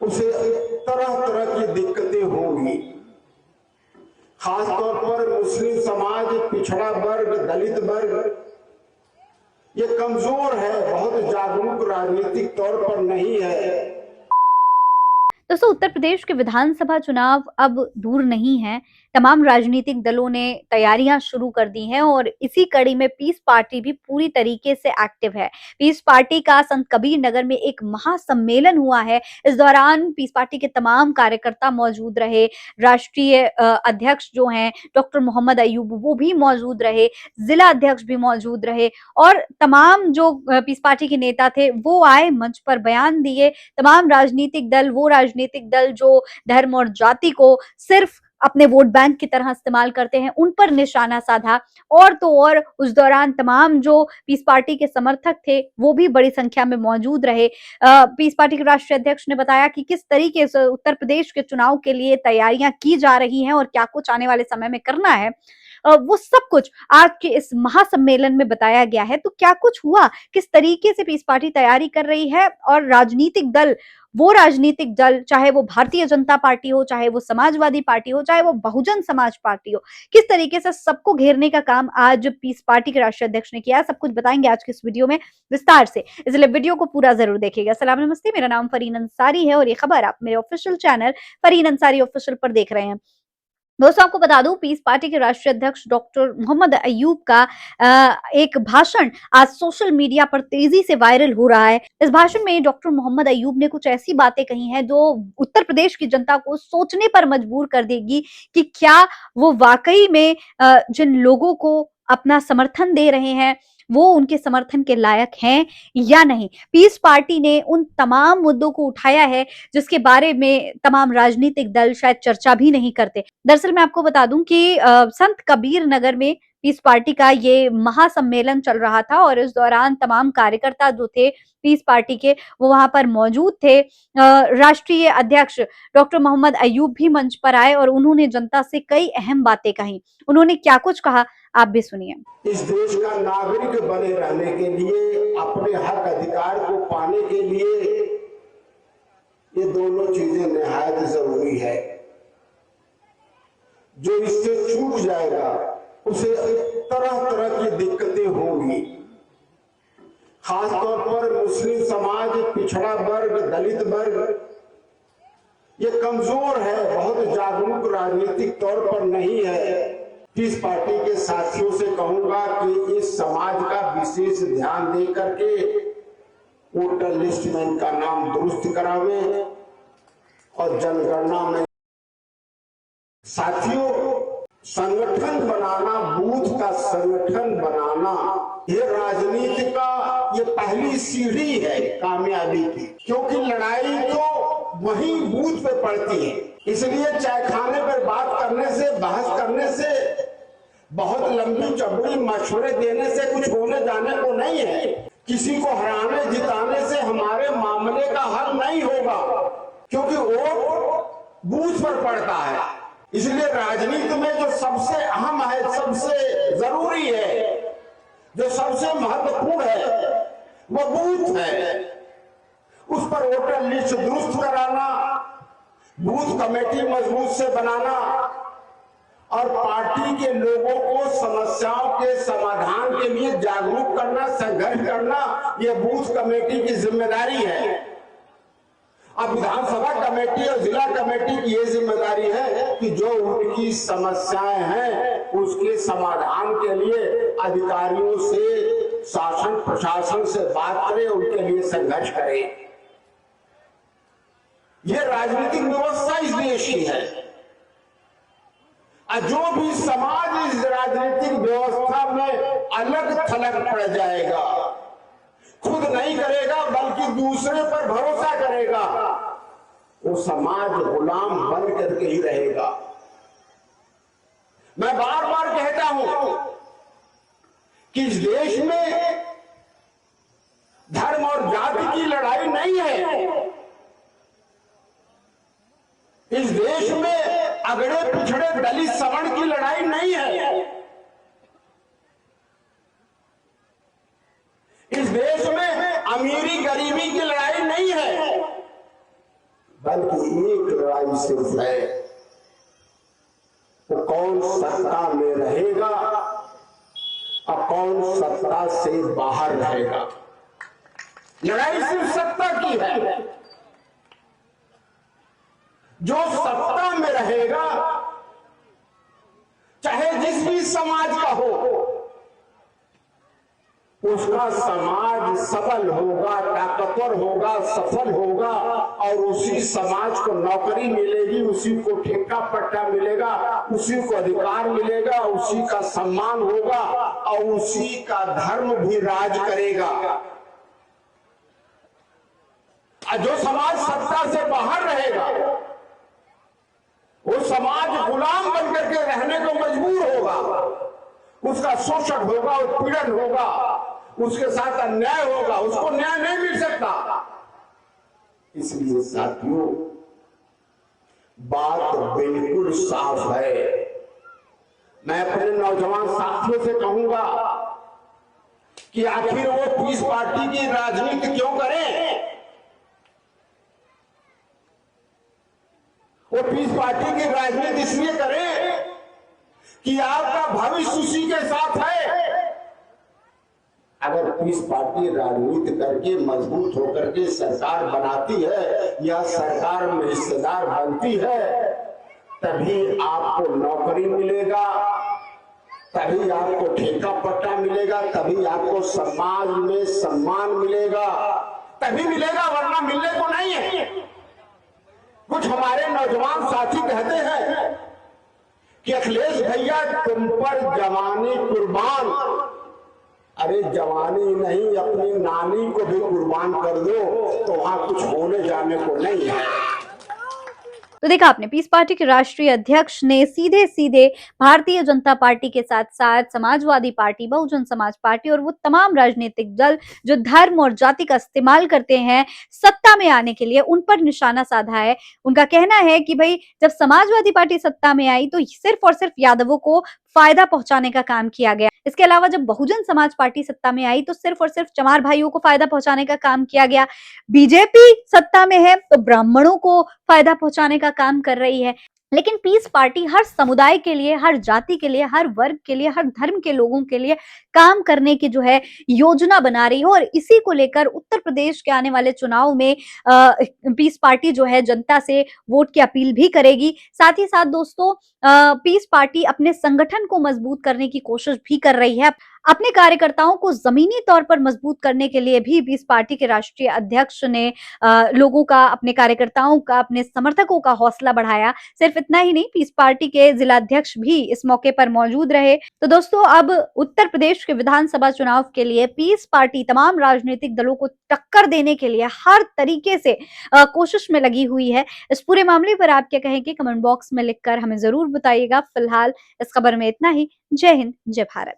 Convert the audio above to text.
उसे तरह तरह की दिक्कतें होंगी। खासतौर पर मुस्लिम समाज, पिछड़ा वर्ग, दलित वर्ग ये कमजोर है, बहुत जागरूक राजनीतिक तौर पर नहीं है। दोस्तों, उत्तर प्रदेश के विधानसभा चुनाव अब दूर नहीं है। तमाम राजनीतिक दलों ने तैयारियां शुरू कर दी हैं और इसी कड़ी में पीस पार्टी भी पूरी तरीके से एक्टिव है। पीस पार्टी का संत कबीर नगर में एक महासम्मेलन हुआ है। इस दौरान पीस पार्टी के तमाम कार्यकर्ता मौजूद रहे। राष्ट्रीय अध्यक्ष जो हैं डॉक्टर मोहम्मद अयूब, वो भी मौजूद रहे। जिला अध्यक्ष भी मौजूद रहे और तमाम जो पीस पार्टी के नेता थे वो आए, मंच पर बयान दिए। तमाम राजनीतिक दल जो धर्म और जाति को सिर्फ अपने वोट बैंक की तरह इस्तेमाल करते हैं, उन पर निशाना साधा। और तो और उस दौरान तमाम जो पीस पार्टी के समर्थक थे वो भी बड़ी संख्या में मौजूद रहे। पीस पार्टी के राष्ट्रीय अध्यक्ष ने बताया कि किस तरीके से उत्तर प्रदेश के चुनाव के लिए तैयारियां की जा रही हैं और क्या कुछ आने वाले समय में करना है। वो सब कुछ आज के इस महासम्मेलन में बताया गया है। तो क्या कुछ हुआ, किस तरीके से पीस पार्टी तैयारी कर रही है और राजनीतिक दल चाहे वो भारतीय जनता पार्टी हो, चाहे वो समाजवादी पार्टी हो, चाहे वो बहुजन समाज पार्टी हो, किस तरीके से सबको घेरने का काम आज पीस पार्टी के राष्ट्रीय अध्यक्ष ने किया, सब कुछ बताएंगे आज के इस वीडियो में विस्तार से। इसलिए वीडियो को पूरा जरूर देखिएगा। सलाम नमस्ते, मेरा नाम फरीन अंसारी है और ये खबर आप मेरे official channel Fareen Ansari official पर देख रहे हैं। दोस्तों, आपको बता दूं, पीस पार्टी के राष्ट्रीय अध्यक्ष डॉक्टर मोहम्मद अयूब का एक भाषण आज सोशल मीडिया पर तेजी से वायरल हो रहा है। इस भाषण में डॉक्टर मोहम्मद अयूब ने कुछ ऐसी बातें कही हैं जो उत्तर प्रदेश की जनता को सोचने पर मजबूर कर देगी कि क्या वो वाकई में जिन लोगों को अपना समर्थन दे रहे हैं वो उनके समर्थन के लायक हैं या नहीं। पीस पार्टी ने उन तमाम मुद्दों को उठाया है जिसके बारे में तमाम राजनीतिक दल शायद चर्चा भी नहीं करते। दरअसल मैं आपको बता दूं कि संत कबीर नगर में पीस पार्टी का ये महासम्मेलन चल रहा था और इस दौरान तमाम कार्यकर्ता जो थे पीस पार्टी के वो वहां पर मौजूद थे। राष्ट्रीय अध्यक्ष डॉक्टर मोहम्मद अयूब भी मंच पर आए और उन्होंने जनता से कई अहम बातें कही। उन्होंने क्या कुछ कहा, आप भी सुनिए। इस देश का नागरिक बने रहने के लिए, अपने हक अधिकार को पाने के लिए ये दोनों चीजें निहायत जरूरी है। जो इससे छूट जाएगा उसे तरह तरह की दिक्कतें होंगी। खासतौर पर मुस्लिम समाज, पिछड़ा वर्ग, दलित वर्ग ये कमजोर है, बहुत जागरूक राजनीतिक तौर पर नहीं है। इस पार्टी के साथियों से कहूंगा कि इस समाज का विशेष ध्यान दे करके वोटर लिस्ट में इनका नाम दुरुस्त करावे और जनगणना में। साथियों, संगठन बनाना, बूथ का संगठन बनाना, ये राजनीति का ये पहली सीढ़ी है कामयाबी की, क्योंकि लड़ाई तो वही बूथ पे पड़ती है। इसलिए चाय खाने पर बात करने से, बहस करने से, बहुत लंबी चौड़ी मशवरे देने से कुछ होने जाने को नहीं है। किसी को हराने जिताने से हमारे मामले का हल नहीं होगा, क्योंकि वोट बूथ पर पड़ता है। इसलिए राजनीति में जो सबसे अहम है, सबसे जरूरी है, जो सबसे महत्वपूर्ण है वो बूथ है। उस पर वोटर लिस्ट दुरुस्त कराना, बूथ कमेटी मजबूत से बनाना और पार्टी के लोगों को समस्याओं के समाधान के लिए जागरूक करना, संघर्ष करना, ये बूथ कमेटी की जिम्मेदारी है। अब विधानसभा कमेटी और जिला कमेटी की ये जिम्मेदारी है कि जो उनकी समस्याएं हैं उसके समाधान के लिए अधिकारियों से, शासन प्रशासन से बात करें, उनके लिए संघर्ष करें। ये राजनीतिक व्यवस्था इस देश की है। जो भी समाज इस राजनीतिक व्यवस्था में अलग थलग पड़ जाएगा, खुद नहीं करेगा बल्कि दूसरे पर भरोसा करेगा, वो समाज गुलाम बन करके ही रहेगा। मैं बार बार कहता हूं कि इस देश में धर्म और जाति की लड़ाई नहीं है। इस देश में अगड़े पिछड़े दलित सवर्ण की लड़ाई नहीं है। इस देश में अमीरी गरीबी की लड़ाई नहीं है। बल्कि एक लड़ाई सिर्फ है, वो कौन सत्ता में रहेगा और कौन सत्ता से बाहर रहेगा। लड़ाई सिर्फ सत्ता की है। जो सत्ता में रहेगा, चाहे जिस भी समाज का हो, उसका समाज सबल होगा, ताकतवर होगा, सफल होगा और उसी समाज को नौकरी मिलेगी, उसी को ठेका पट्टा मिलेगा, उसी को अधिकार मिलेगा, उसी का सम्मान होगा और उसी का धर्म भी राज करेगा। जो समाज सत्ता से बाहर रहेगा, वो समाज गुलाम बनकर के रहने को मजबूर होगा, उसका शोषण होगा, उत्पीड़न होगा, उसके साथ अन्याय होगा, उसको न्याय नहीं मिल सकता। इसलिए साथियों, बात बिल्कुल साफ है। मैं अपने नौजवान साथियों से कहूंगा कि आखिर वो पीस पार्टी की राजनीति क्यों करें। वो पीस पार्टी की राजनीति इसलिए करें कि आपका भविष्य उसी के साथ है। अगर पीस पार्टी राजनीति करके मजबूत होकर के सरकार बनाती है या सरकार में हिस्सेदार बनती है, तभी आपको नौकरी मिलेगा, तभी आपको ठेका पट्टा मिलेगा, तभी आपको समाज में सम्मान मिलेगा, तभी मिलेगा, वरना मिलने को नहीं है। कुछ हमारे नौजवान साथी कहते हैं कि अखिलेश भैया तुम पर जवानी कुर्बान। अरे जवानी नहीं, अपनी नानी को भी कुर्बान कर दो तो वहां कुछ होने जाने को नहीं है। तो देखा आपने, पीस पार्टी के राष्ट्रीय अध्यक्ष ने सीधे सीधे भारतीय जनता पार्टी के साथ साथ समाजवादी पार्टी, बहुजन समाज पार्टी और वो तमाम राजनीतिक दल जो धर्म और जाति का इस्तेमाल करते हैं सत्ता में आने के लिए, उन पर निशाना साधा है। उनका कहना है कि भाई जब समाजवादी पार्टी सत्ता में आई तो सिर्फ और सिर्फ यादवों को फायदा पहुंचाने का काम किया गया। इसके अलावा जब बहुजन समाज पार्टी सत्ता में आई तो सिर्फ और सिर्फ चमार भाइयों को फायदा पहुंचाने का काम किया गया। बीजेपी सत्ता में है तो ब्राह्मणों को फायदा पहुंचाने का काम कर रही है। लेकिन पीस पार्टी हर समुदाय के लिए, हर जाति के लिए, हर वर्ग के लिए, हर धर्म के लोगों के लिए काम करने की जो है योजना बना रही है और इसी को लेकर उत्तर प्रदेश के आने वाले चुनाव में पीस पार्टी जो है जनता से वोट की अपील भी करेगी। साथ ही साथ दोस्तों, पीस पार्टी अपने संगठन को मजबूत करने की कोशिश भी कर रही है। अपने कार्यकर्ताओं को जमीनी तौर पर मजबूत करने के लिए भी पीस पार्टी के राष्ट्रीय अध्यक्ष ने लोगों का, अपने कार्यकर्ताओं का, अपने समर्थकों का हौसला बढ़ाया। सिर्फ इतना ही नहीं, पीस पार्टी के जिलाध्यक्ष भी इस मौके पर मौजूद रहे। तो दोस्तों, अब उत्तर प्रदेश के विधानसभा चुनाव के लिए पीस पार्टी तमाम राजनीतिक दलों को टक्कर देने के लिए हर तरीके से कोशिश में लगी हुई है। इस पूरे मामले पर आप क्या कहेंगे, कमेंट बॉक्स में लिखकर हमें जरूर बताइएगा। फिलहाल इस खबर में इतना ही। जय हिंद, जय भारत।